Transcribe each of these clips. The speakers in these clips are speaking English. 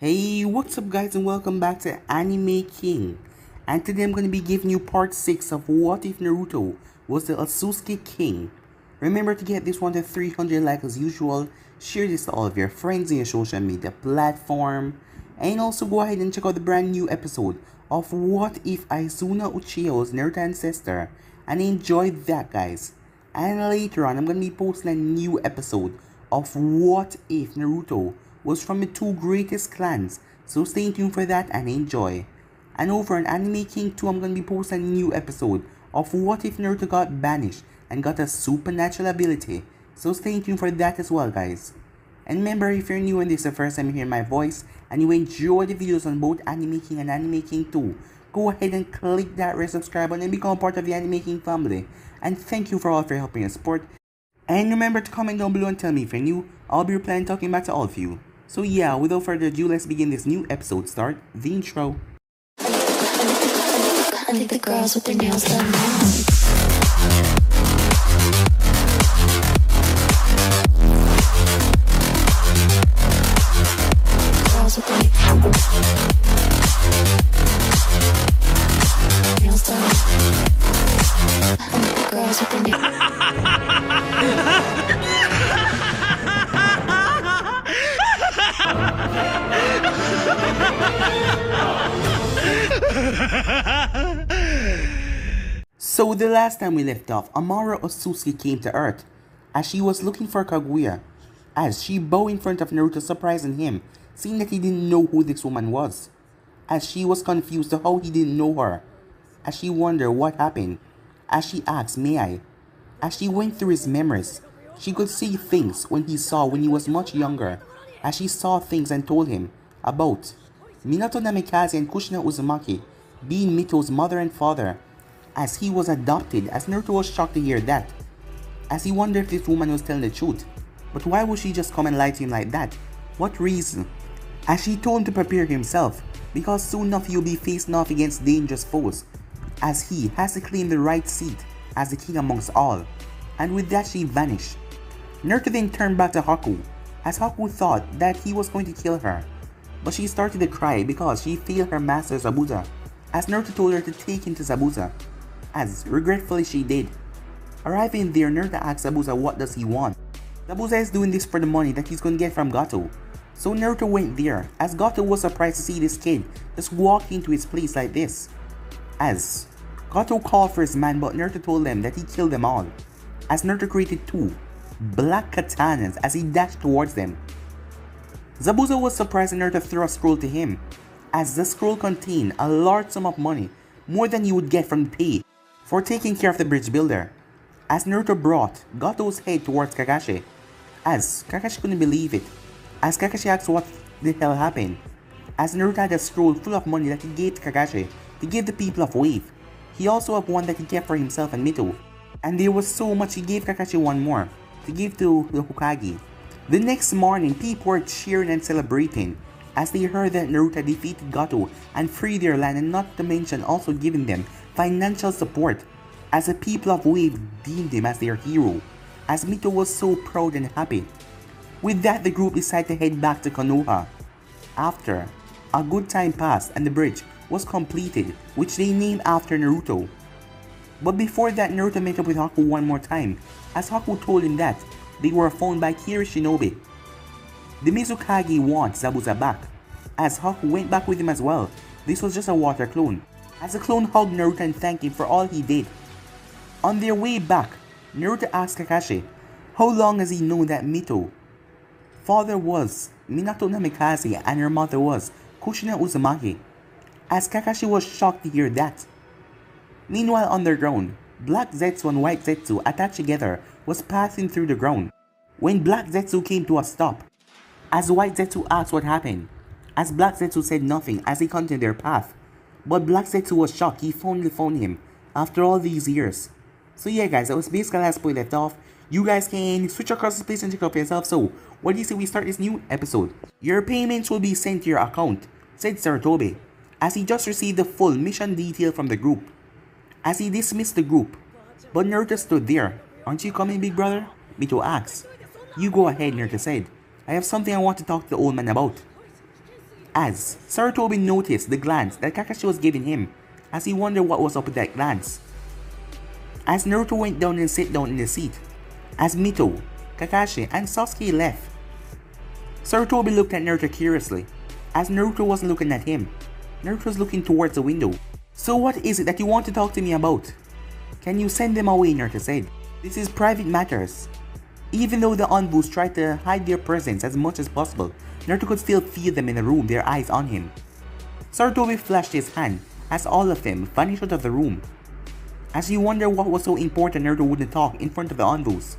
Hey, what's up guys and welcome back to Anime King. And today I'm going to be giving you part 6 of What If Naruto was the Otsutsuki King. Remember to get this one to 300 likes as usual, share this to all of your friends in your social media platform, and also go ahead and check out the brand new episode of What If Izuna Uchiha was Naruto's ancestor, and enjoy that guys. And later on I'm going to be posting a new episode of What If Naruto was from the two greatest clans, so stay tuned for that and enjoy. And over on Anime King 2, I'm going to be posting a new episode of What If Naruto got banished and got a supernatural ability, so stay tuned for that as well guys. And remember, if you're new and this is the first time you hear my voice and you enjoy the videos on both Anime King and Anime King 2, go ahead and click that red subscribe button and become part of the Anime King family. And thank you for all for your help and support. And remember to comment down below and tell me if you're new. I'll be replying talking back to all of you. So yeah, without further ado, let's begin this new episode. Start the intro. I think the girls with their nails done now. Girls with their nails done. I think the girls with their nails. So the last time we left off, Amara Otsutsuki came to Earth as she was looking for Kaguya, as she bowed in front of Naruto, surprising him, seeing that he didn't know who this woman was, as she was confused to how he didn't know her, as she wondered what happened, as she asked, "May I?" As she went through his memories, she could see things when he saw when he was much younger, as she saw things and told him about Minato Namikaze and Kushina Uzumaki being Mito's mother and father, as he was adopted, as Naruto was shocked to hear that, as he wondered if this woman was telling the truth. But why would she just come and lie to him like that? What reason? As she told him to prepare himself, because soon enough he will be facing off against dangerous foes, as he has to claim the right seat as the king amongst all. And with that she vanished. Naruto then turned back to Haku, as Haku thought that he was going to kill her. But she started to cry because she failed her master Zabuza, as Naruto told her to take him to Zabuza, as regretfully she did. Arriving there, Naruto asked Zabuza what does he want. Zabuza is doing this for the money that he's going to get from Gato. So Naruto went there, as Gato was surprised to see this kid just walk into his place like this. As Gato called for his man, but Naruto told them that he killed them all, as Naruto created two black katanas as he dashed towards them. Zabuza was surprised and Naruto threw a scroll to him, as the scroll contained a large sum of money, more than you would get from pay for taking care of the bridge builder. As Naruto brought Gato's head towards Kakashi, as Kakashi couldn't believe it, as Kakashi asked what the hell happened, as Naruto had a scroll full of money that he gave to Kakashi to give the people of Wave. He also had one that he kept for himself and Mito, and there was so much he gave Kakashi one more to give to the Hokage. The next morning, people were cheering and celebrating as they heard that Naruto defeated Gato and freed their land, and not to mention also giving them financial support, as the people of Wave deemed him as their hero, as Mito was so proud and happy. With that, the group decided to head back to Konoha. After a good time passed and the bridge was completed, which they named after Naruto. But before that, Naruto met up with Haku one more time, as Haku told him that they were found by Kira Shinobi. The Mizukage wants Zabuza back, as Haku went back with him as well. This was just a water clone, as the clone hugged Naruto and thanked him for all he did. On their way back, Naruto asked Kakashi how long has he known that Mito's father was Minato Namikaze and her mother was Kushina Uzumaki, as Kakashi was shocked to hear that. Meanwhile, underground, Black Zetsu and White Zetsu attached together was passing through the ground when Black Zetsu came to a stop, as White Zetsu asked what happened, as Black Zetsu said nothing as they continued their path. But Black Zetsu was shocked he finally found him after all these years. So yeah guys, that was basically the last point left off. You guys can switch across the place and check it out for yourself. So what do you say we start this new episode? Your payments will be sent to your account, said Sarutobi, as he just received the full mission detail from the group. As he dismissed the group, but Naruto stood there. "Aren't you coming, big brother?" Mito asked. "You go ahead," Naruto said. "I have something I want to talk to the old man about." As Sarutobi noticed the glance that Kakashi was giving him, as he wondered what was up with that glance. As Naruto went down and sat down in the seat, as Mito, Kakashi, and Sasuke left, Sarutobi looked at Naruto curiously. As Naruto wasn't looking at him, Naruto was looking towards the window. "So what is it that you want to talk to me about?" "Can you send them away?" Naruto said. "This is private matters." Even though the Onbus tried to hide their presence as much as possible, Naruto could still feel them in the room, their eyes on him. Sarutobi flashed his hand as all of them vanished out of the room. As he wondered what was so important Naruto wouldn't talk in front of the Onbus.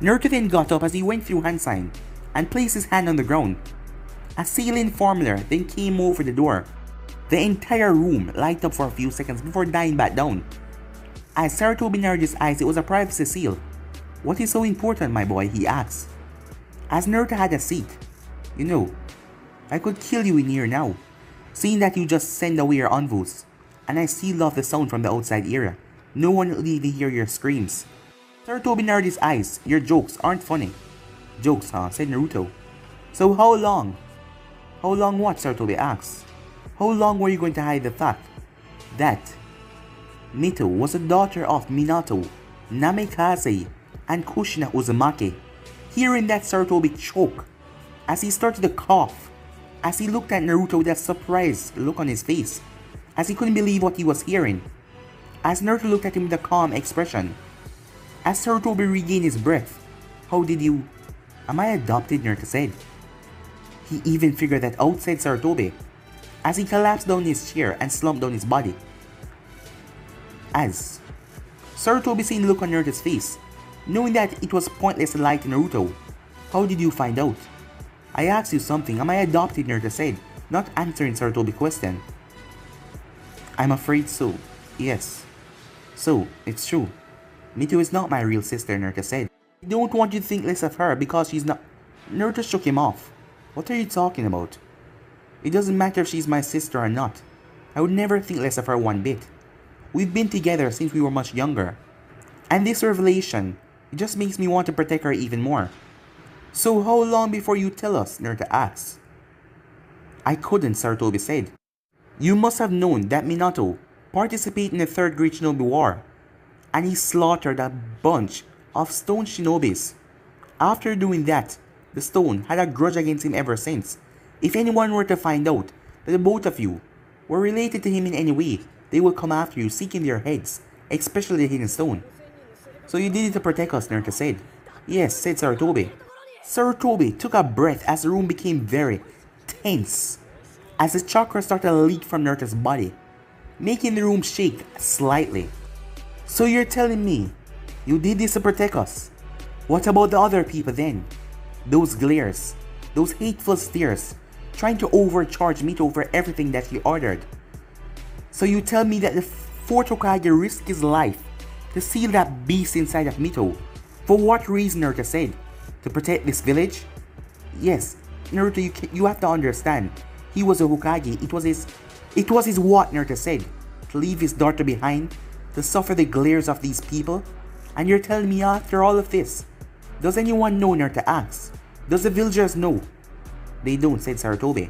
Naruto then got up as he went through hand sign and placed his hand on the ground. A ceiling formula then came over the door. The entire room lighted up for a few seconds before dying back down. As Sarutobi narrowed his eyes, it was a privacy seal. "What is so important, my boy?" he asked. As Naruto had a seat. "You know, I could kill you in here now, seeing that you just send away your envoys, and I still love the sound from the outside area. No one will even hear your screams." Sarutobi narrowed his eyes. "Your jokes aren't funny." "Jokes, huh?" said Naruto. "So how long?" "How long what?" Sarutobi asked. "How long were you going to hide the fact that Mito was a daughter of Minato, Namikaze, and Kushina Uzumaki?" Hearing that, Sarutobi choked as he started to cough, as he looked at Naruto with a surprised look on his face, as he couldn't believe what he was hearing. As Naruto looked at him with a calm expression, as Sarutobi regained his breath. "How did you... Am I adopted?" Naruto said. He even figured that out, said Sarutobi, as he collapsed down his chair and slumped down his body. As Sarutobi seen the look on Naruto's face, knowing that it was pointless to lie to Naruto. "How did you find out?" "I asked you something. Am I adopted?" Naruto said, not answering Sarutobi's question. "I'm afraid so. Yes. So, it's true. Mito is not my real sister," Naruto said. "I don't want you to think less of her because she's not..." Naruto shook him off. "What are you talking about? It doesn't matter if she's my sister or not. I would never think less of her one bit. We've been together since we were much younger. And this revelation, it just makes me want to protect her even more." "So how long before you tell us?" Naruto asked. "I couldn't," Sarutobi said. "You must have known that Minato participated in the Third Great Shinobi War, and he slaughtered a bunch of stone shinobis. After doing that, the stone had a grudge against him ever since. If anyone were to find out that the both of you were related to him in any way, they will come after you seeking their heads, especially the hidden stone." "So you did it to protect us," Naruto said. "Yes," said Sarutobi. Sarutobi took a breath as the room became very tense, as the chakra started to leak from Naruto's body, making the room shake slightly. "So you're telling me you did this to protect us? What about the other people then? Those glares, those hateful stares, trying to overcharge Mito for everything that he ordered. So you tell me that the fourth Hokage risked his life to seal that beast inside of Mito. For what reason?" Naruto said. "To protect this village?" "Yes, Naruto, you have to understand. He was a Hokage. It was his what?" Naruto said. "To leave his daughter behind, to suffer the glares of these people? And you're telling me after all of this? Does anyone know?" Naruto asked. "Does the villagers know?" "They don't," said Sarutobi.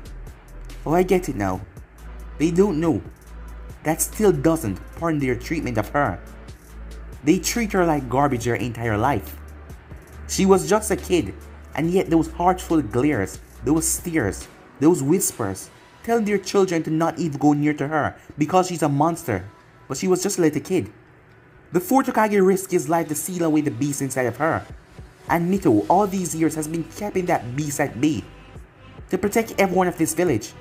"Oh, I get it now. They don't know. That still doesn't pardon their treatment of her. They treat her like garbage her entire life. She was just a kid, and yet those heartful glares, those stares, those whispers, telling their children to not even go near to her because she's a monster. But she was just a little kid. The fourth Hokage risked his life to seal away the beast inside of her. And Mito, all these years, has been keeping that beast at bay to protect everyone of this village.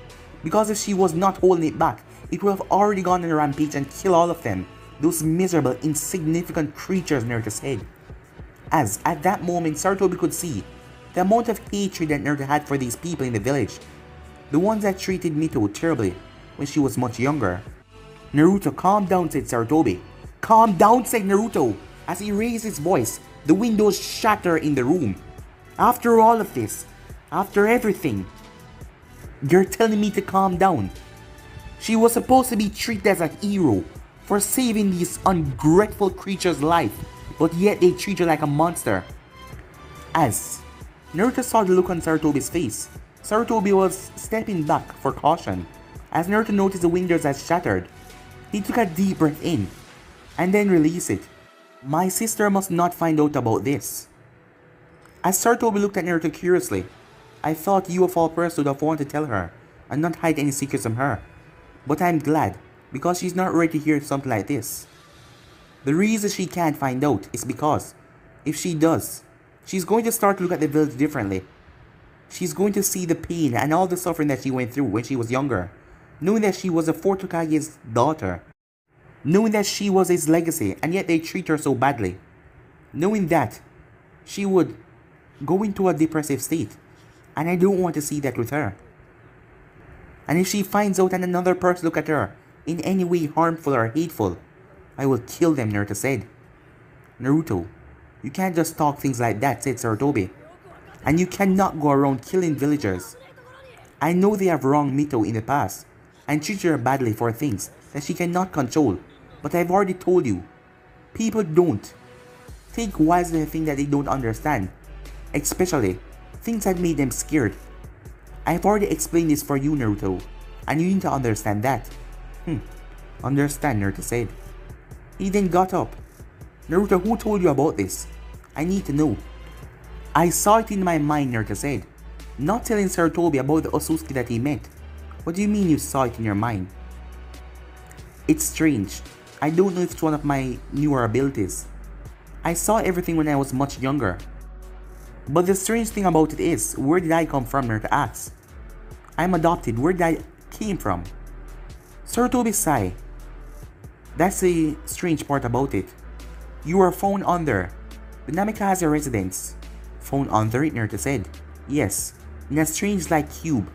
Because if she was not holding it back, it would have already gone on a rampage and killed all of them. Those miserable, insignificant creatures," Naruto said. As at that moment, Sarutobi could see the amount of hatred that Naruto had for these people in the village. The ones that treated Mito terribly when she was much younger. "Naruto, calm down," said Sarutobi. "Calm down," said Naruto. As he raised his voice, the windows shattered in the room. "After all of this, after everything, you're telling me to calm down? She was supposed to be treated as a hero for saving these ungrateful creatures' life, but yet they treat her like a monster." As Naruto saw the look on Sarutobi's face, Sarutobi was stepping back for caution as Naruto noticed the windows had shattered. He took a deep breath in and then released it. My sister must not find out about this. As Sarutobi looked at Naruto curiously, I thought you of all persons would have wanted to tell her and not hide any secrets from her. But I'm glad, because she's not ready to hear something like this. The reason she can't find out is because, if she does, she's going to start to look at the village differently. She's going to see the pain and all the suffering that she went through when she was younger, knowing that she was a fourth Hokage's daughter, knowing that she was his legacy and yet they treat her so badly, knowing that she would go into a depressive state, and I don't want to see that with her. And if she finds out and another person look at her in any way harmful or hateful, I will kill them, Naruto said. Naruto, you can't just talk things like that, said Sarutobi. And you cannot go around killing villagers. I know they have wronged Mito in the past and treated her badly for things that she cannot control, but I've already told you, people don't take wisely the thing that they don't understand, especially things that made them scared. I've already explained this for you, Naruto, and you need to understand that. Understand, Naruto said. He then got up. Naruto, who told you about this? I need to know. I saw it in my mind, Naruto said, not telling Sarutobi about the Otsutsuki that he met. What do you mean you saw it in your mind? It's strange. I don't know if it's one of my newer abilities. I saw everything when I was much younger. But the strange thing about it is, where did I come from, Naruto asked. I'm adopted, where did I came from? Sarutobi sighed. That's the strange part about it. You were found under the Namikaze residence. Found under it, Naruto said. Yes, in a strange like cube.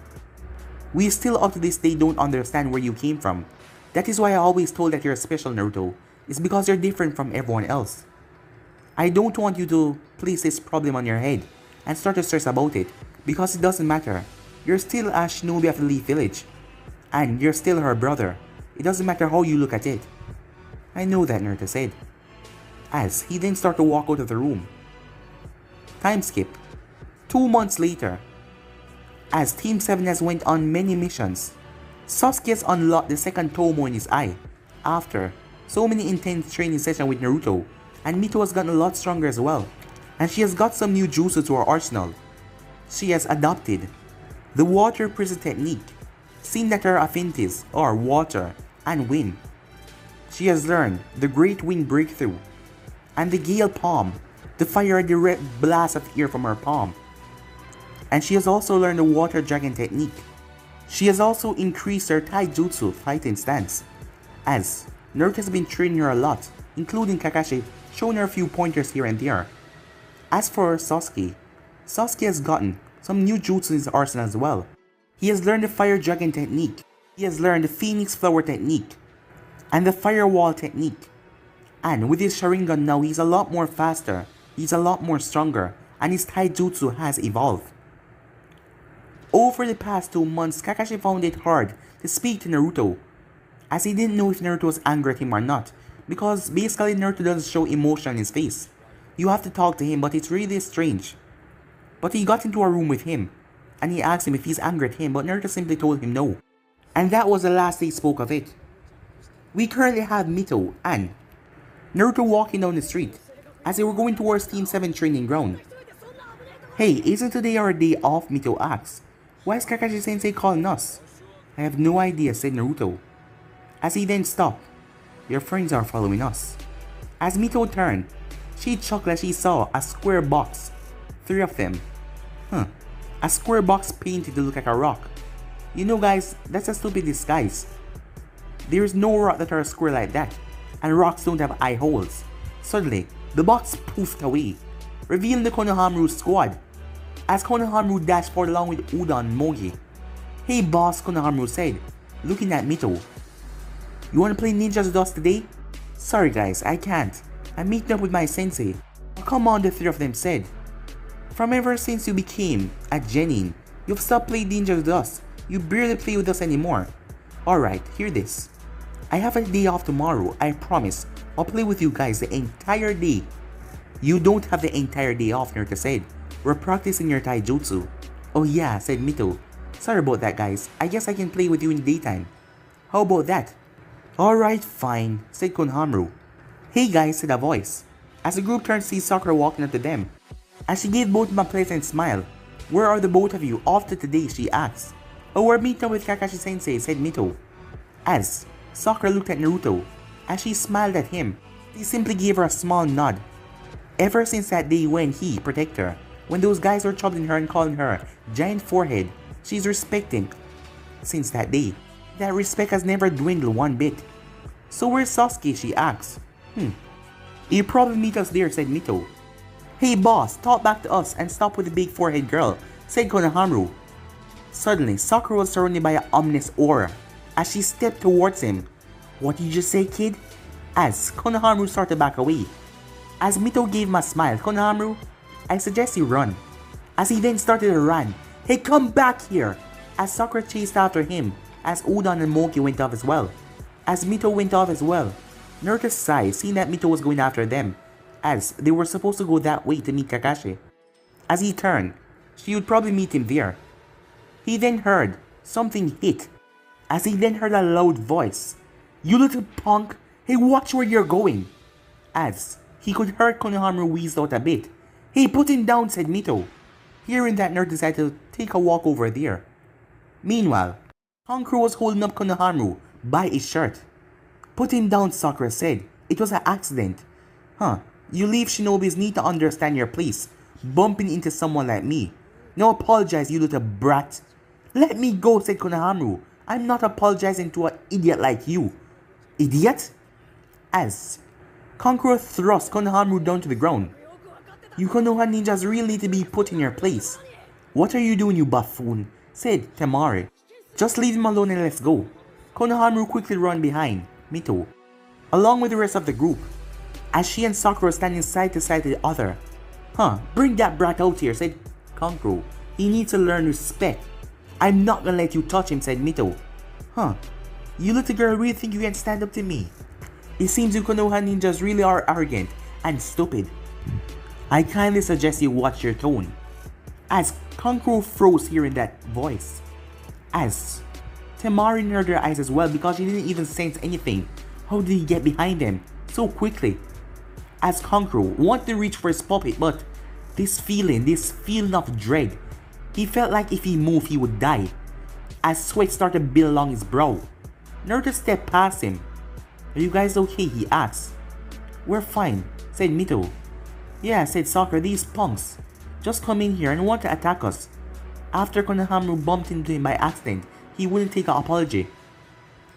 We still up to this day don't understand where you came from. That is why I always told that you're special, Naruto. It's because you're different from everyone else. I don't want you to place this problem on your head and start to stress about it, because it doesn't matter. You're still a shinobi of the Leaf Village, and you're still her brother. It doesn't matter how you look at it. I know that, Naruto said, as he then started to walk out of the room. Time skip. 2 months later, as Team 7 has went on many missions, Sasuke has unlocked the second Tomo in his eye after so many intense training sessions with Naruto, and Mito has gotten a lot stronger as well, and she has got some new jutsu to her arsenal. She has adopted the water prison technique, seeing that her affinities are water and wind. She has learned the great wind breakthrough and the gale palm, to fire a direct blast of air from her palm. And she has also learned the water dragon technique. She has also increased her taijutsu fighting stance, as Naruto has been training her a lot, including Kakashi showing her a few pointers here and there. As for Sasuke, Sasuke has gotten some new jutsu in his arsenal as well. He has learned the fire dragon technique, he has learned the phoenix flower technique, and the firewall technique. And with his Sharingan now, he's a lot more faster, he's a lot more stronger, and his taijutsu has evolved. Over the past 2 months, Kakashi found it hard to speak to Naruto, as he didn't know if Naruto was angry at him or not, because basically Naruto doesn't show emotion on his face. You have to talk to him, but it's really strange. But he got into a room with him, and he asked him if he's angry at him, but Naruto simply told him no. And that was the last they spoke of it. We currently have Mito and Naruto walking down the street, as they were going towards Team 7 training ground. Hey, isn't today our day off? Mito asks. Why is Kakashi Sensei calling us? I have no idea, said Naruto, as he then stopped. Your friends are following us. As Mito turned, she chuckled as she saw a square box. 3 of them. A square box painted to look like a rock. You know guys, that's a stupid disguise. There is no rock that are square like that, and rocks don't have eye holes. Suddenly, the box poofed away, revealing the Konohamaru squad, as Konohamaru dashed forward along with Udon and Mogi. Hey boss, Konohamaru said, looking at Mito. You wanna play Ninjas with us today? Sorry guys, I can't. I'm meeting up with my sensei. Oh, come on, the 3 of them said. From ever since you became a genin, you've stopped playing Ninjas with us. You barely play with us anymore. Alright, hear this. I have a day off tomorrow, I promise. I'll play with you guys the entire day. You don't have the entire day off, Naruto said. We're practicing your taijutsu. Oh yeah, said Mito. Sorry about that, guys. I guess I can play with you in the daytime. How about that? Alright, fine, said Konohamaru. Hey guys, said a voice. As the group turned to see Sakura walking up to them. As she gave both of them a pleasant smile. Where are the both of you off to today, she asked. Oh, we're meeting up with Kakashi Sensei, said Mito. As Sakura looked at Naruto. As she smiled at him, he simply gave her a small nod. Ever since that day when he protected her, when those guys were troubling her and calling her giant forehead, she's respecting. Since that day, that respect has never dwindled one bit. So where's Sasuke, she asked. You probably meet us there, said Mito. Hey boss, talk back to us and stop with the big forehead girl, said Konohamaru. Suddenly, Sakura was surrounded by an ominous aura. As she stepped towards him. What did you just say, kid? As Konohamaru started to back away. As Mito gave him a smile, Konohamaru, I suggest you run. As he then started to run. Hey, come back here! As Sakura chased after him, as Udon and Moki went off as well. As Mito went off as well. Naruto sighed, seeing that Mito was going after them, as they were supposed to go that way to meet Kakashi. As he turned, she would probably meet him there. He then heard something hit, as he then heard a loud voice. You little punk, hey, watch where you're going. As he could hear Konohamaru wheeze out a bit. Hey, put him down, said Mito. Hearing that, Naruto decided to take a walk over there. Meanwhile, Kankuro was holding up Konohamaru by his shirt. Put him down, Sakura said. It was an accident. You leave shinobis need to understand your place, bumping into someone like me. No apologize, you little brat. Let me go, said Konohamaru. I'm not apologizing to an idiot like you. Idiot? As Kankuro thrust Konohamaru down to the ground. You Konoha ninjas really need to be put in your place. What are you doing, you buffoon? Said Temari. Just leave him alone and let's go. Konohamaru quickly ran behind Mito, along with the rest of the group, as she and Sakura were standing side to side to the other. Bring that brat out here, said Kankuro. He needs to learn respect. I'm not gonna let you touch him, said Mito. You little girl really think you can stand up to me? It seems you Konoha ninjas really are arrogant and stupid. I kindly suggest you watch your tone. As Kankuro froze hearing that voice. As Temari narrowed her eyes as well because she didn't even sense anything. How did he get behind them so quickly? As Kankuro wanted to reach for his puppet, but this feeling of dread. He felt like if he moved he would die. As sweat started to build along his brow. Naruto stepped past him. Are you guys okay? He asked. We're fine, said Mito. Yeah, said Sakura, these punks just come in here and want to attack us. After Konohamaru bumped into him by accident, he wouldn't take an apology.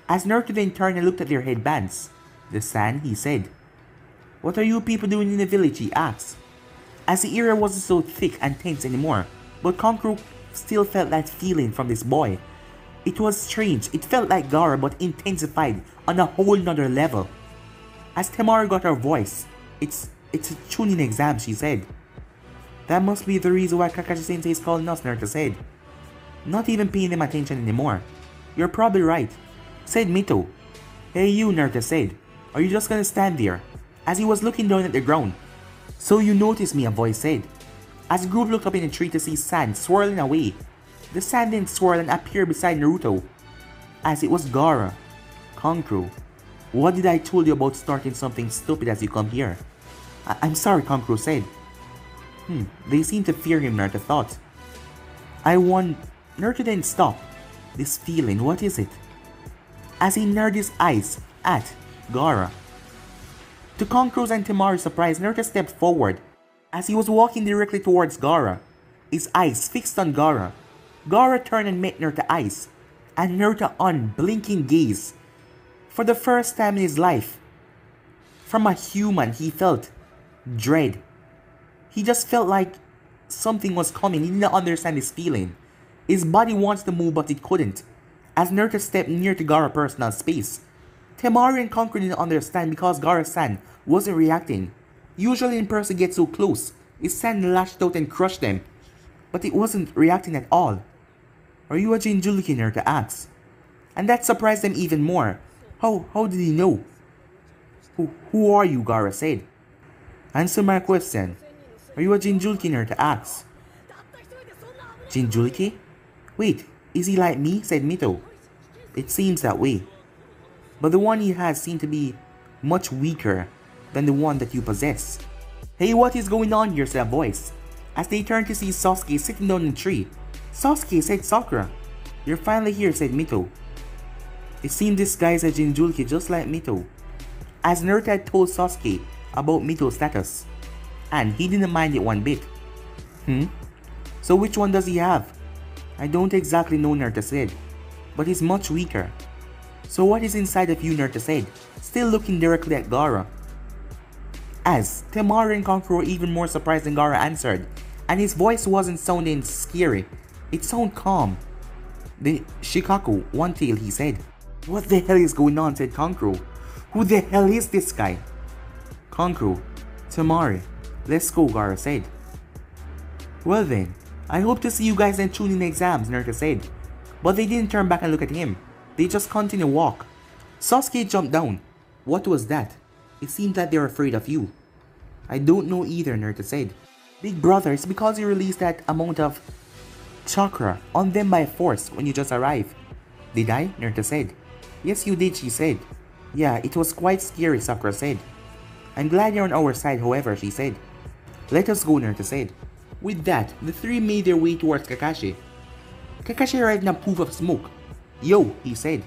As Naruto then turned and looked at their headbands. The sand, he said. What are you people doing in the village? He asked. As the area wasn't so thick and tense anymore, but Kankuro still felt that feeling from this boy. It was strange, it felt like Gaara but intensified on a whole nother level. As Temari got her voice, it's a tuning exam, she said. That must be the reason why Kakashi Sensei is calling us, Naruto said. Not even paying them attention anymore. You're probably right, said Mito. Hey you, Naruto said. Are you just gonna stand there? As he was looking down at the ground. So you noticed me, a voice said. As the group looked up in the tree to see sand swirling away. The sand then swirled and appeared beside Naruto. As it was Gaara. Kankuro, what did I told you about starting something stupid as you come here? I'm sorry, Kankuro said. They seem to fear him, Naruto thought. Naruto then stopped. This feeling, what is it? As he narrowed his eyes at Gaara. To Kankuro's and Temari's surprise, Naruto stepped forward. As he was walking directly towards Gaara, his eyes fixed on Gaara. Gaara turned and met Naruto's eyes, and Naruto unblinking gaze. For the first time in his life, from a human, he felt dread. He just felt like something was coming. He didn't understand his feeling. His body wants to move, but it couldn't. As Naruto stepped near to Gaara's personal space, Temari and Kankuro didn't understand because Gaara's sand wasn't reacting. Usually when a person gets so close, his sand lashed out and crushed them. But it wasn't reacting at all. Are you a Jinchuriki, Naruto asked. And that surprised them even more. How did he know? Who are you? Gaara said. Answer my question. Are you a Jinchuriki, Naruto asked. Jinjulike? Wait, is he like me? Said Mito. It seems that way. But the one he has seemed to be much weaker than the one that you possess. Hey, what is going on here? Said a voice. As they turned to see Sasuke sitting down in a tree. Sasuke, said Sakura. You're finally here, said Mito. It seemed this guy is a Jinjulike just like Mito. As Naruto had told Sasuke about Mito's status. And he didn't mind it one bit. So which one does he have? I don't exactly know, Naruto said. But he's much weaker. So what is inside of you, Naruto said, still looking directly at Gaara. As Temari and Kankuro were even more surprised than Gaara answered, and his voice wasn't sounding scary, it sounded calm. The Shikaku, One Tail, he said. What the hell is going on, said Kankuro. Who the hell is this guy? Kankuro, Temari, let's go, Gaara said. Well then, I hope to see you guys in Chunin exams, Naruto said. But they didn't turn back and look at him. They just continued to walk. Sasuke jumped down. What was that? It seemed that they were afraid of you. I don't know either, Naruto said. Big brother, it's because you released that amount of chakra on them by force when you just arrived. Did I? Naruto said. Yes, you did, she said. Yeah, it was quite scary, Sakura said. I'm glad you're on our side, however, she said. Let us go, Naruto said. With that, the three made their way towards Kakashi. Kakashi arrived in a poof of smoke. Yo, he said.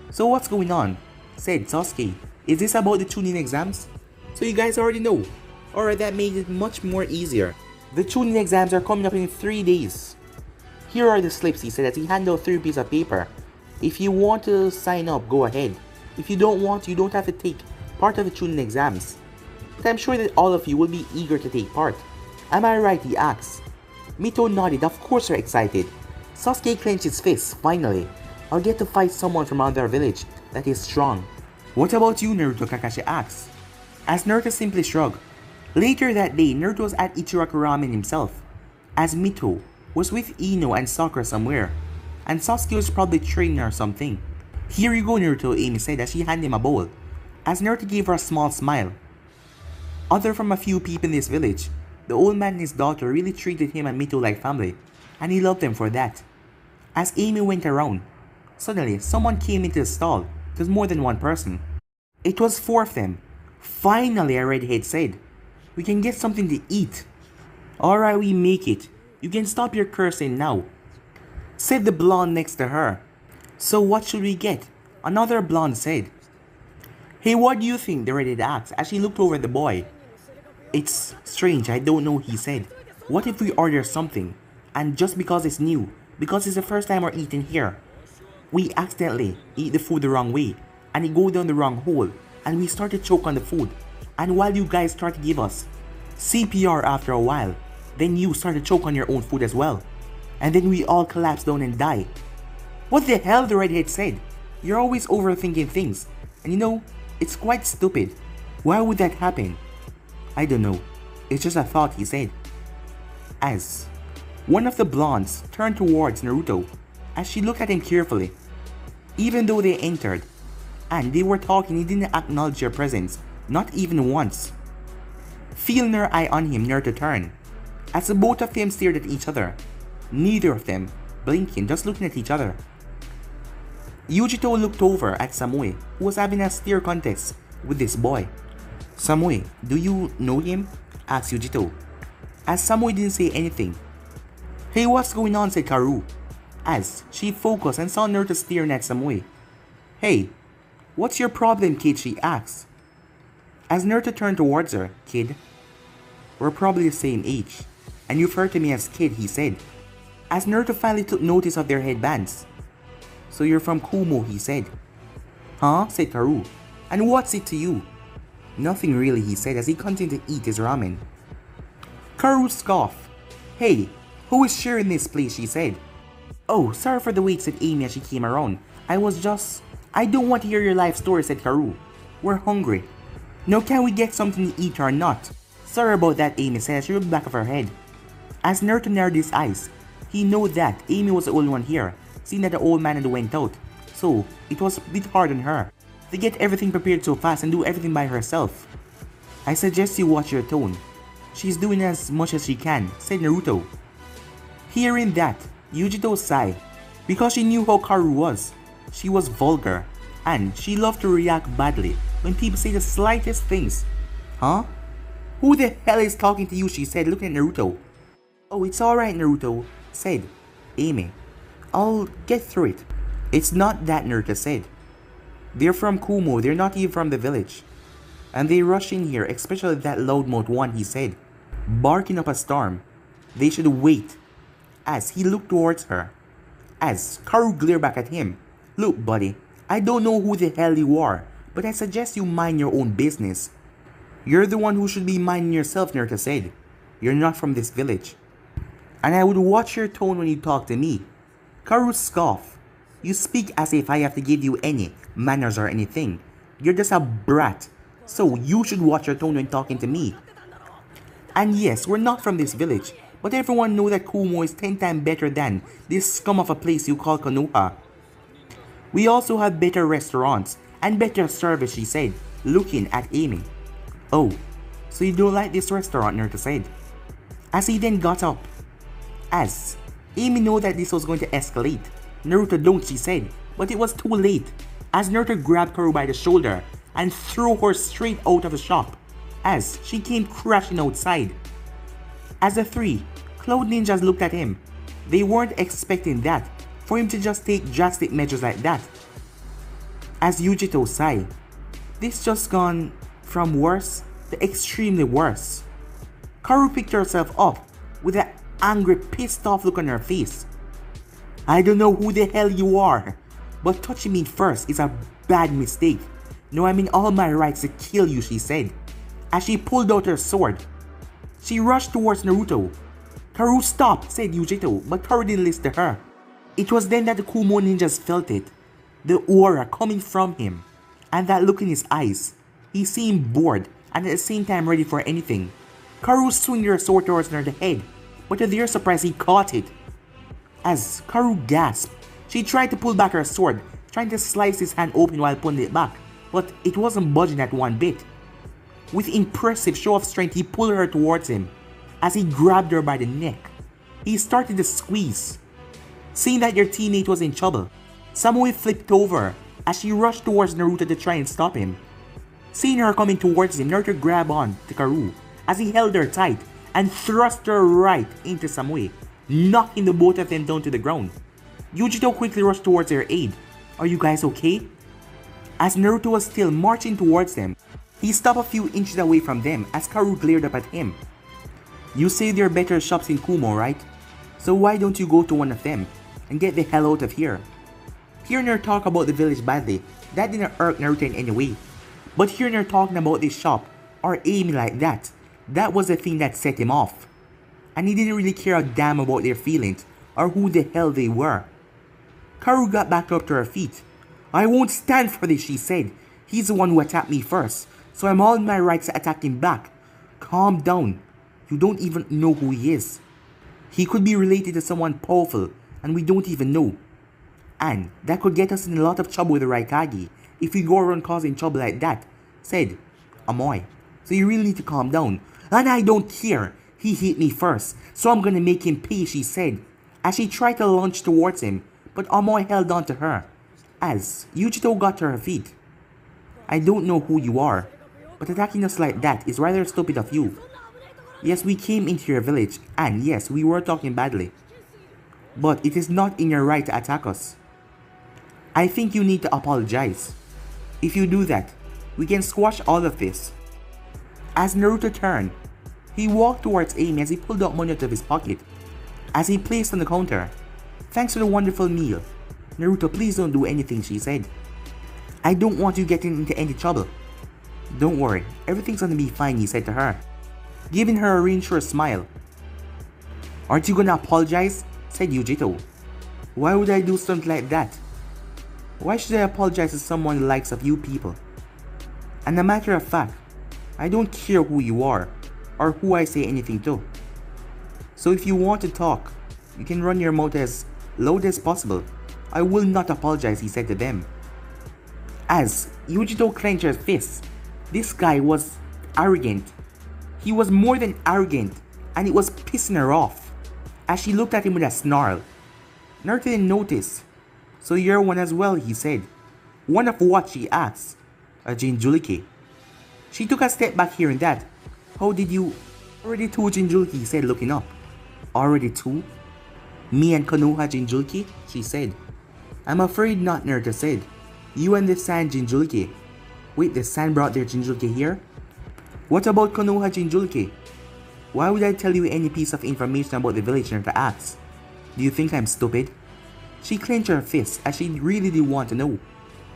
So what's going on? Said Sasuke. Is this about the Chunin exams? So you guys already know. Alright, that made it much more easier. The Chunin exams are coming up in 3 days. Here are the slips, he said as he handed out 3 pieces of paper. If you want to sign up, go ahead. If you don't want, you don't have to take part of the Chunin exams. But I'm sure that all of you will be eager to take part. Am I right? He asked. Mito nodded. Of course you're excited. Sasuke clenched his fists. Finally, I'll get to fight someone from another village that is strong. What about you, Naruto? Kakashi asked. As Naruto simply shrugged. Later that day, Naruto was at Ichiraku Ramen himself. As Mito was with Ino and Sakura somewhere. And Sasuke was probably training or something. Here you go, Naruto, Amy said as she handed him a bowl. As Naruto gave her a small smile. Other from a few people in this village, the old man and his daughter really treated him and Mito like family, and he loved them for that. As Amy went around, suddenly someone came into the stall. It was more than one person. It was 4 of them. Finally, a redhead said, we can get something to eat. Alright, we make it. You can stop your cursing now, said the blonde next to her. So what should we get? Another blonde said. Hey, what do you think? The redhead asked as she looked over at the boy. It's strange, I don't know, he said. What if we order something, and just because it's new, because it's the first time we're eating here, we accidentally eat the food the wrong way, and it go down the wrong hole, and we start to choke on the food, and while you guys start to give us CPR after a while, then you start to choke on your own food as well, and then we all collapse down and die. What the hell, the redhead said. You're always overthinking things, and you know, it's quite stupid. Why would that happen? I don't know. It's just a thought, he said. As one of the blondes turned towards Naruto as she looked at him carefully. Even though they entered and they were talking, he didn't acknowledge their presence, not even once. Feeling her eye on him, Naruto turned. As the both of them stared at each other, neither of them blinking, just looking at each other. Yujito looked over at Samui, who was having a stare contest with this boy. Samui, do you know him? Asked Yujito. As Samui didn't say anything. Hey, what's going on? Said Karu. As she focused and saw Naruto staring at Samui. Hey, what's your problem, kid? She asked. As Naruto turned towards her, kid. We're probably the same age, and you refer to me as kid, he said. As Naruto finally took notice of their headbands. So you're from Kumo, he said. Huh? Said Karu. And what's it to you? Nothing really, he said as he continued to eat his ramen. Karu scoffed. Hey, who is sharing this place? She said. Oh, sorry for the wait, said Amy as she came around. I don't want to hear your life story, said Karu. We're hungry. Now can we get something to eat or not? Sorry about that, Amy said as she rubbed the back of her head. As Naruto narrowed his eyes, he knew that Amy was the only one here, seeing that the old man had went out. So, it was a bit hard on her to get everything prepared so fast and do everything by herself. I suggest you watch your tone. She's doing as much as she can, said Naruto. Hearing that, Yujito sighed, because she knew how Karu was. She was vulgar, and she loved to react badly when people say the slightest things. Huh? Who the hell is talking to you? She said, looking at Naruto. Oh, it's alright, Naruto, said Amy. I'll get through it. It's not that, Naruto said. They're from Kumo, they're not even from the village. And they rush in here, especially that loudmouth one, he said, barking up a storm. They should wait. As he looked towards her. As Karu glared back at him. Look, buddy, I don't know who the hell you are, but I suggest you mind your own business. You're the one who should be minding yourself, Naruto said. You're not from this village. And I would watch your tone when you talk to me. Karu scoffed. You speak as if I have to give you any manners or anything. You're just a brat. So you should watch your tone when talking to me. And yes, we're not from this village, but everyone knows that Kumo is 10 times better than this scum of a place you call Konoha. We also have better restaurants and better service, she said, looking at Amy. Oh, so you don't like this restaurant, Naruto said. As he then got up. As Amy knew that this was going to escalate. Naruto don't, she said, but it was too late. As Naruto grabbed Karu by the shoulder and threw her straight out of the shop. As she came crashing outside. As the three Cloud Ninjas looked at him, they weren't expecting that, for him to just take drastic measures like that. As Yujito sighed, this just gone from worse to extremely worse. Karu picked herself up with an angry, pissed off look on her face. I don't know who the hell you are, but touching me first is a bad mistake. No, I'm in all my rights to kill you, she said, as she pulled out her sword. She rushed towards Naruto. Karu, stop, said Yujito, but Karu didn't listen to her. It was then that the Kumo ninjas felt it, the aura coming from him, and that look in his eyes. He seemed bored and at the same time ready for anything. Karu swung her sword towards her head, but to their surprise he caught it. As Karu gasped, she tried to pull back her sword, trying to slice his hand open while pulling it back, but it wasn't budging at one bit. With impressive show of strength, he pulled her towards him. As he grabbed her by the neck, he started to squeeze. Seeing that your teammate was in trouble, Samui flipped over as she rushed towards Naruto to try and stop him. Seeing her coming towards him, Naruto grabbed on to Karu as he held her tight and thrust her right into Samui, knocking the both of them down to the ground. Yujito quickly rushed towards their aid. Are you guys okay? As Naruto was still marching towards them, he stopped a few inches away from them as Karu glared up at him. You say there are better shops in Kumo, right? So why don't you go to one of them and get the hell out of here? Hearing her talk about the village badly, that didn't irk Naruto in any way. But hearing her talking about this shop or Amy like that was the thing that set him off. And he didn't really care a damn about their feelings or who the hell they were. Karu got back up to her feet. I won't stand for this, she said. He's the one who attacked me first, so I'm all in my rights to attack him back. Calm down. You don't even know who he is. He could be related to someone powerful and we don't even know. And that could get us in a lot of trouble with the Raikage if we go around causing trouble like that, said Amoy. So you really need to calm down. And I don't care. He hit me first, so I'm gonna make him pay, she said, as she tried to launch towards him, but Amoy held on to her. As Yujito got to her feet. I don't know who you are, but attacking us like that is rather stupid of you. Yes, we came into your village, and yes, we were talking badly. But it is not in your right to attack us. I think you need to apologize. If you do that, we can squash all of this. As Naruto turned, he walked towards Amy as he pulled out money out of his pocket. As he placed on the counter, thanks for the wonderful meal. Naruto, please don't do anything, she said. I don't want you getting into any trouble. Don't worry, everything's gonna be fine, he said to her, giving her a reassuring smile. Aren't you gonna apologize? Said Yujito. Why would I do something like that? Why should I apologize to someone the likes of you people? And a matter of fact, I don't care who you are, or who I say anything to. So if you want to talk, you can run your mouth as loud as possible. I will not apologize, he said to them. As Yujito clenched her fists, this guy was arrogant. He was more than arrogant, and it was pissing her off. as she looked at him with a snarl. Naruto didn't notice. So you're one as well, he said. One of what, she asked. A Jinchuriki. She took a step back here and that. How did you... Already two Jinchuriki, he said, looking up. Already two? Me and Konoha Jinchuriki? She said. I'm afraid not, Naruto said. You and the Sand Jinchuriki. Wait, the Sand brought their Jinchuriki here? What about Konoha Jinchuriki? Why would I tell you any piece of information about the village, Naruto asked. Do you think I'm stupid? She clenched her fists as she really did want to know.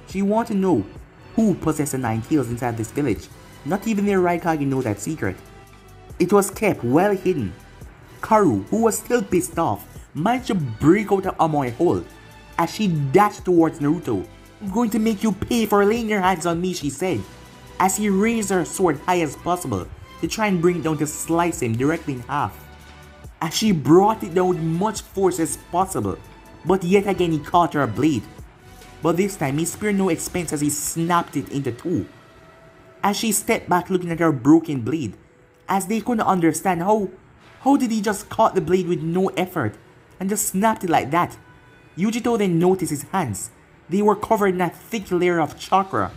She wanted to know who possessed the 9 tails inside this village. Not even their Raikage know that secret. It was kept well hidden. Karu, who was still pissed off, managed to break out of Amoy hole as she dashed towards Naruto. I'm going to make you pay for laying your hands on me, she said, as he raised her sword high as possible to try and bring it down to slice him directly in half. As she brought it down with much force as possible, but yet again he caught her blade. But this time he spared no expense as he snapped it into two. As she stepped back looking at her broken blade, as they couldn't understand how did he just caught the blade with no effort and just snapped it like that. Yujito then noticed his hands. They were covered in a thick layer of chakra,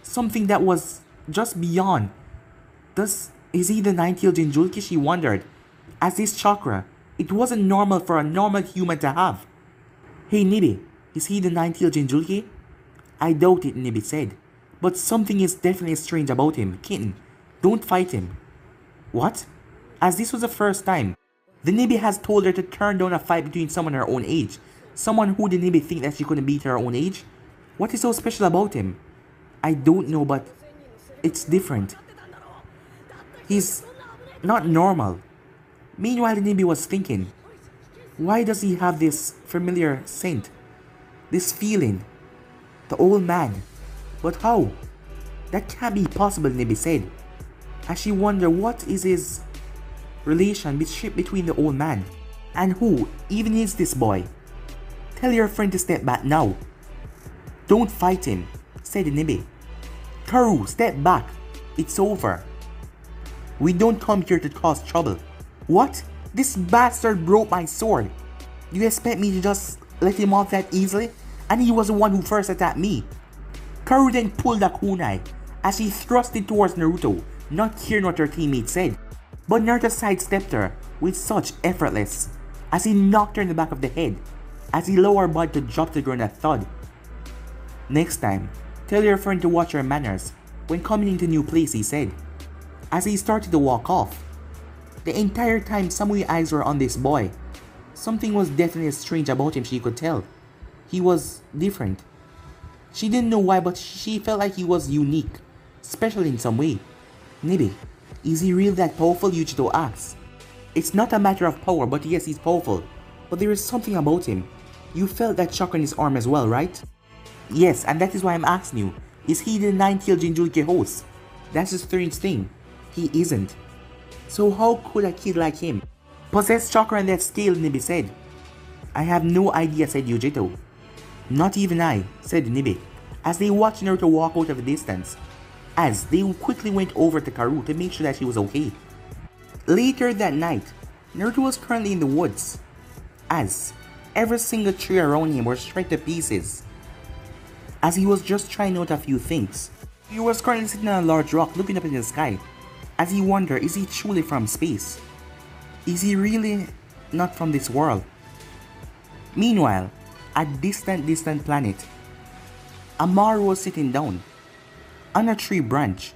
something that was just beyond. Is he the 9-tailed Jinchuriki, she wondered, as this chakra, it wasn't normal for a normal human to have. Hey Nibi, is he the 9-tailed Jinchuriki? I doubt it, Nibi said, but something is definitely strange about him. Kitten, don't fight him. What? As this was the first time, the Nibi has told her to turn down a fight between someone her own age. Someone who the Nibi think that she couldn't beat her own age? What is so special about him? I don't know, but it's different. He's not normal. Meanwhile, the Nibi was thinking, why does he have this familiar scent? This feeling? The old man. But how? That can't be possible, Nibi said, as she wondered what is his relation between the old man and who even is this boy. Tell your friend to step back now. Don't fight him, said the Nibi. Karu, step back. It's over. We don't come here to cause trouble. What? This bastard broke my sword. You expect me to just let him off that easily? And he was the one who first attacked me. Karu then pulled a kunai as he thrust it towards Naruto, not hearing what her teammate said. But Naruto sidestepped her with such effortless as he knocked her in the back of the head as he lowered her body to drop to the ground a thud. Next time, tell your friend to watch her manners when coming into new place, he said, as he started to walk off. The entire time Samui's eyes were on this boy. Something was definitely strange about him, she could tell. He was different. She didn't know why, but she felt like he was unique, special in some way. Nibi, is he really that powerful? Yujito asked. It's not a matter of power, but yes, he's powerful. But there is something about him. You felt that chakra in his arm as well, right? Yes, and that is why I'm asking you. Is he the 9-tailed Jinchuriki host? That's the strange thing. He isn't. So how could a kid like him possess chakra in that scale, Nibi said. I have no idea, said Yujito. Not even I, said Nibi, as they watched Naruto walk out of the distance, as they quickly went over to Karu to make sure that she was okay. Later that night, Naruto was currently in the woods, as every single tree around him was shred to pieces, as he was just trying out a few things. He was currently sitting on a large rock looking up in the sky, as he wondered, is he truly from space? Is he really not from this world? Meanwhile, a distant planet, Amaru was sitting down on a tree branch,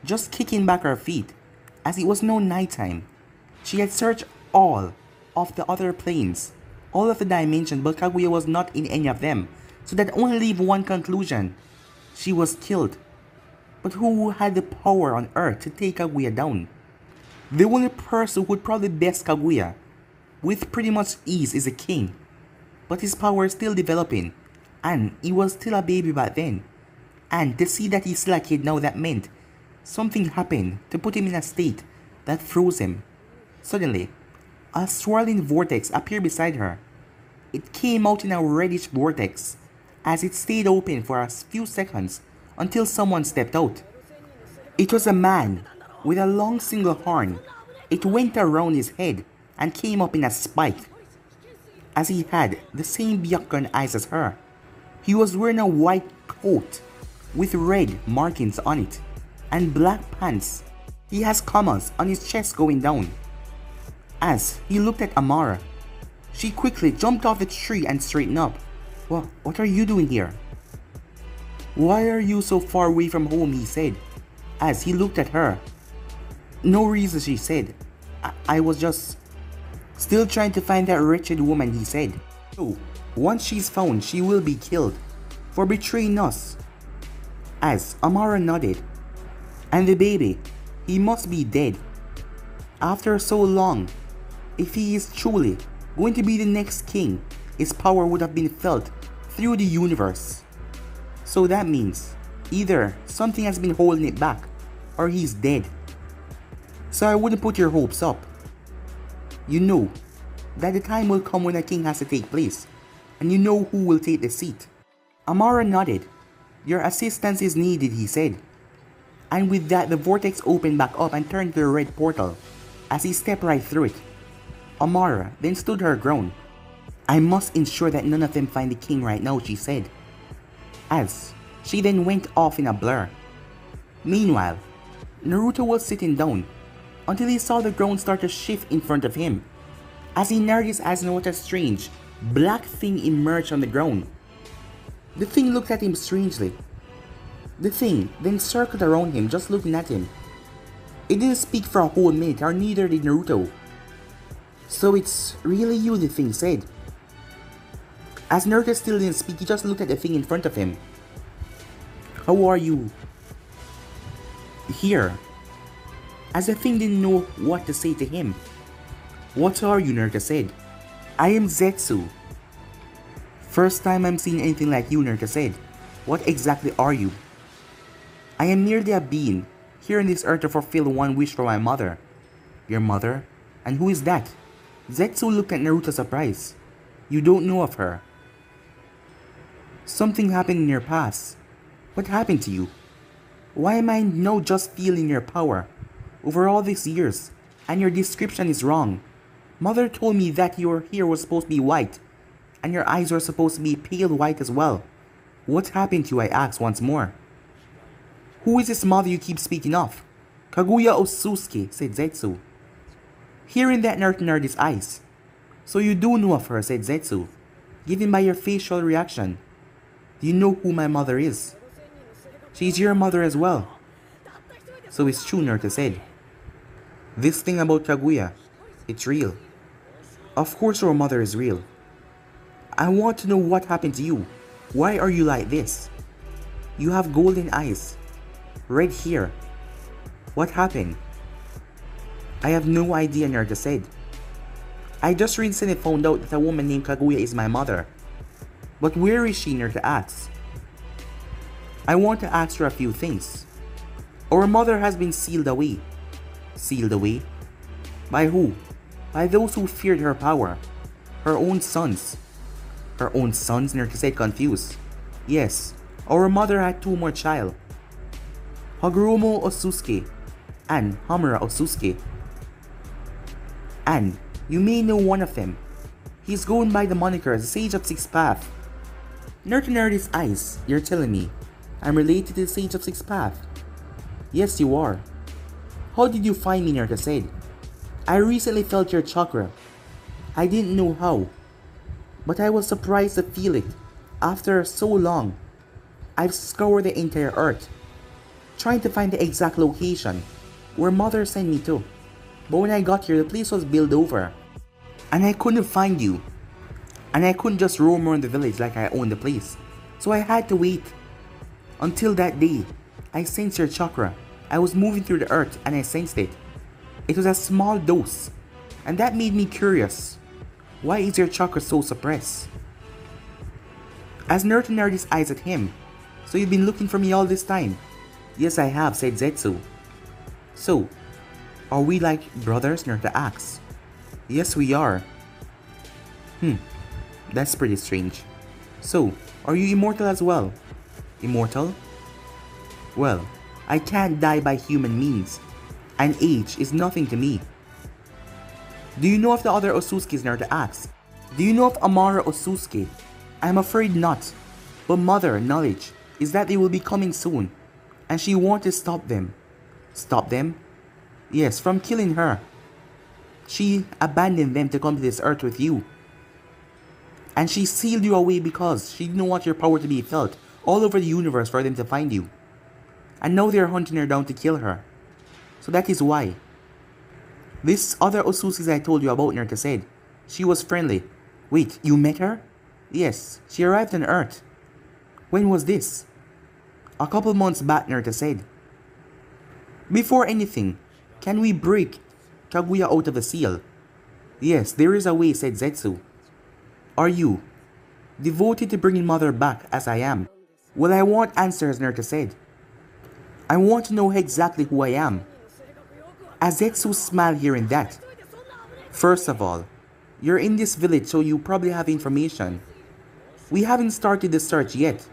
just kicking back her feet, as it was no nighttime. She had searched all of the other planes, all of the dimensions, but Kaguya was not in any of them, so that only leave one conclusion. She was killed. But who had the power on Earth to take Kaguya down? The only person who would probably best Kaguya with pretty much ease is a king. But his power is still developing, and he was still a baby back then. And to see that he's still a kid now, that meant something happened to put him in a state that froze him. Suddenly, a swirling vortex appeared beside her. It came out in a reddish vortex as it stayed open for a few seconds until someone stepped out. It was a man with a long single horn. It went around his head and came up in a spike, as he had the same Byakugan eyes as her. He was wearing a white coat with red markings on it and black pants. He has commas on his chest going down. As he looked at Amara, she quickly jumped off the tree and straightened up. What are you doing here? Why are you so far away from home? He said, as he looked at her. No reason, she said. I was just still trying to find that wretched woman, he said. So, once she's found, she will be killed for betraying us. As Amara nodded. And the baby, he must be dead. After so long, if he is truly going to be the next king, his power would have been felt through the universe. So that means either something has been holding it back or he's dead. So I wouldn't put your hopes up. You know that the time will come when a king has to take place, and you know who will take the seat. Amara nodded. Your assistance is needed, he said. And with that, the vortex opened back up and turned to a red portal as he stepped right through it. Amara then stood her ground. I must ensure that none of them find the king right now, she said, as she then went off in a blur. Meanwhile, Naruto was sitting down until he saw the ground start to shift in front of him. As he narrowed his eyes and watched a strange, black thing emerge on the ground. The thing looked at him strangely. The thing then circled around him, just looking at him. It didn't speak for a whole minute, or neither did Naruto. So it's really you, the thing said. As Naruto still didn't speak, he just looked at the thing in front of him. How are you here? As the thing didn't know what to say to him. What are you, Naruto said. I am Zetsu. First time I'm seeing anything like you, Naruto said. What exactly are you? I am merely a being, here on this earth to fulfill one wish for my mother. Your mother? And who is that? Zetsu looked at Naruto surprised. You don't know of her. Something happened in your past. What happened to you? Why am I now just feeling your power over all these years, and your description is wrong? Mother told me that your hair was supposed to be white, and your eyes were supposed to be pale white as well. What happened to you? I asked once more. Who is this mother you keep speaking of? Kaguya Otsutsuki, said Zetsu. Hearing that, Naruto narrowed his eyes. So you do know of her, said Zetsu, given by your facial reaction. Do you know who my mother is? She's your mother as well. So it's true, Naruto said. This thing about Kaguya, it's real. Of course your mother is real. I want to know what happened to you. Why are you like this? You have golden eyes, red hair. What happened? I have no idea, Naruto said. I just recently found out that a woman named Kaguya is my mother. But where is she, Naruto asked. I want to ask her a few things. Our mother has been sealed away. Sealed away? By who? By those who feared her power. Her own sons. Her own sons, Naruto said, confused. Yes, our mother had two more child. Hagoromo Otsutsuki and Hamura Otsutsuki. And you may know one of them. He's going by the moniker the Sage of Six Paths. Naruto narrowed his eyes. You're telling me I'm related to the Sage of Six Paths? Yes, you are. How did you find me, Naruto said. I recently felt your chakra. I didn't know how, but I was surprised to feel it. After so long, I've scoured the entire earth, trying to find the exact location where mother sent me to. But when I got here, the place was built over, and I couldn't find you. And I couldn't just roam around the village like I owned the place. So I had to wait. Until that day, I sensed your chakra. I was moving through the earth and I sensed it. It was a small dose, and that made me curious. Why is your chakra so suppressed? As Naruto narrowed his eyes at him. So you've been looking for me all this time? Yes, I have, said Zetsu. So, are we like brothers? Naruto asked. Yes, we are. That's pretty strange. So, are you immortal as well? Immortal? Well, I can't die by human means, and age is nothing to me. Do you know of the other Otsutsukis? Naruto asks. Do you know of Amara Otsutsuki? I'm afraid not. But mother, knowledge is that they will be coming soon. And she wants to stop them. Stop them? Yes, from killing her. She abandoned them to come to this earth with you. And she sealed you away because she didn't want your power to be felt all over the universe for them to find you. And now they're hunting her down to kill her. So that is why. This other Otsutsuki I told you about, Naruto said. She was friendly. Wait, you met her? Yes, she arrived on Earth. When was this? A couple months back, Naruto said. Before anything, can we break Kaguya out of the seal? Yes, there is a way, said Zetsu. Are you devoted to bringing mother back as I am? Well, I want answers, Naruto said. I want to know exactly who I am. As Zetsu smiled hearing that. First of all, you're in this village, so you probably have information. We haven't started the search yet.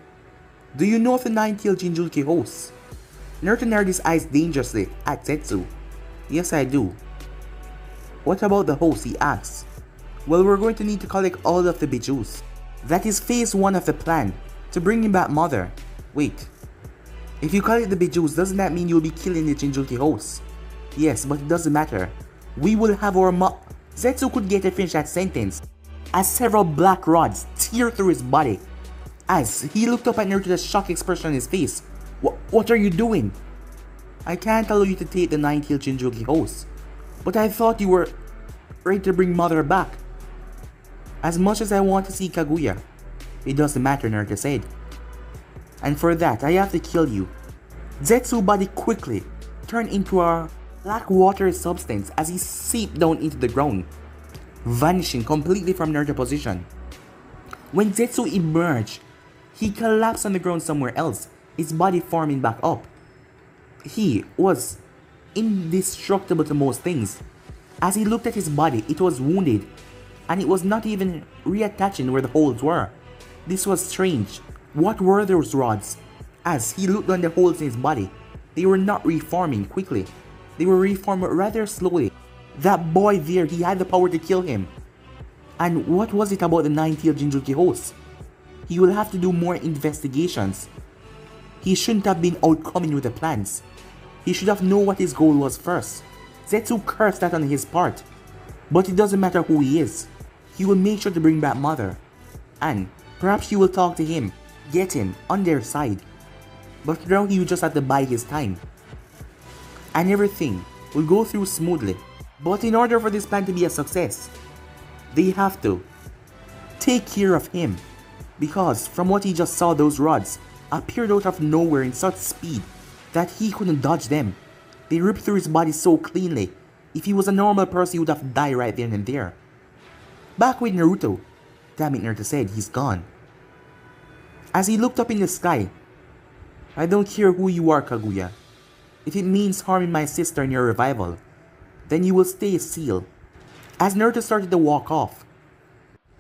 Do you know of the nine-tailed Jinchuriki host? Naruto narrowed his eyes dangerously at Zetsu. Yes, I do. What about the host? He asks. Well, we're going to need to collect all of the Bijus. That is phase 1 of the plan, to bring him back mother. Wait. If you collect the Bijus, doesn't that mean you'll be killing the Jinchuriki host? Yes, but it doesn't matter. We will have our Zetsu could get to finish that sentence as several black rods tear through his body. As he looked up at Naruto, the shocked expression on his face. What are you doing? I can't allow you to take the nine-tailed Jinchuriki host. But I thought you were ready to bring mother back. As much as I want to see Kaguya, it doesn't matter, Naruto said. And for that, I have to kill you. Zetsu's body quickly turned into a black water substance as he seeped down into the ground, vanishing completely from Naruto's position. When Zetsu emerged, he collapsed on the ground somewhere else, his body forming back up. He was indestructible to most things. As he looked at his body, it was wounded, and it was not even reattaching where the holes were. This was strange. What were those rods? As he looked on the holes in his body, they were not reforming quickly. They were reformed rather slowly. That boy there, he had the power to kill him. And what was it about the nine-tailed Jinchuriki host? He will have to do more investigations. He shouldn't have been out coming with the plans. He should have known what his goal was first. Zetsu cursed that on his part. But it doesn't matter who he is. He will make sure to bring back mother. And perhaps she will talk to him, get him on their side. But now he will just have to bide his time. And everything will go through smoothly. But in order for this plan to be a success, they have to take care of him. Because from what he just saw, those rods appeared out of nowhere in such speed that he couldn't dodge them. They ripped through his body so cleanly. If he was a normal person, he would have died right then and there. Back with Naruto. Damn it, Naruto said, he's gone. As he looked up in the sky, I don't care who you are, Kaguya. If it means harming my sister in your revival, then you will stay sealed. As Naruto started to walk off.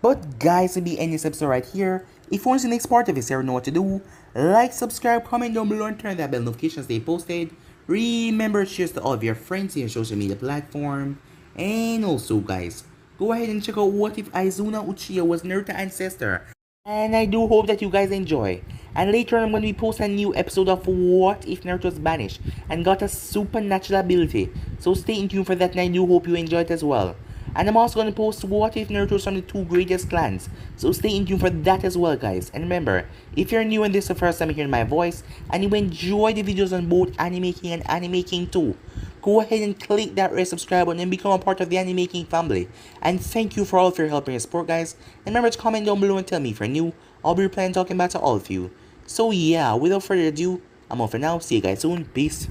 But guys, it'll be ending this episode right here. If you want to see the next part of this, you know what to do. Like, subscribe, comment down below, and turn that bell notification to stay posted. Remember to share to all of your friends in your social media platform. And also guys, go ahead and check out what if Izuna Uchiha was Naruto's ancestor. And I do hope that you guys enjoy. And later on I'm going to be posting a new episode of What If Naruto was banished and got a supernatural ability. So stay tuned for that, and I do hope you enjoy it as well. And I'm also going to post What If Naruto is from the 2 greatest clans. So stay tuned for that as well, guys. And remember, if you're new and this is the first time hearing my voice, and you enjoy the videos on both Anime King and Anime King 2, go ahead and click that red subscribe button and become a part of the Anime King family. And thank you for all of your help and your support, guys. And remember to comment down below and tell me if you're new. I'll be replying talking back to all of you. So yeah, without further ado, I'm off for now. See you guys soon. Peace.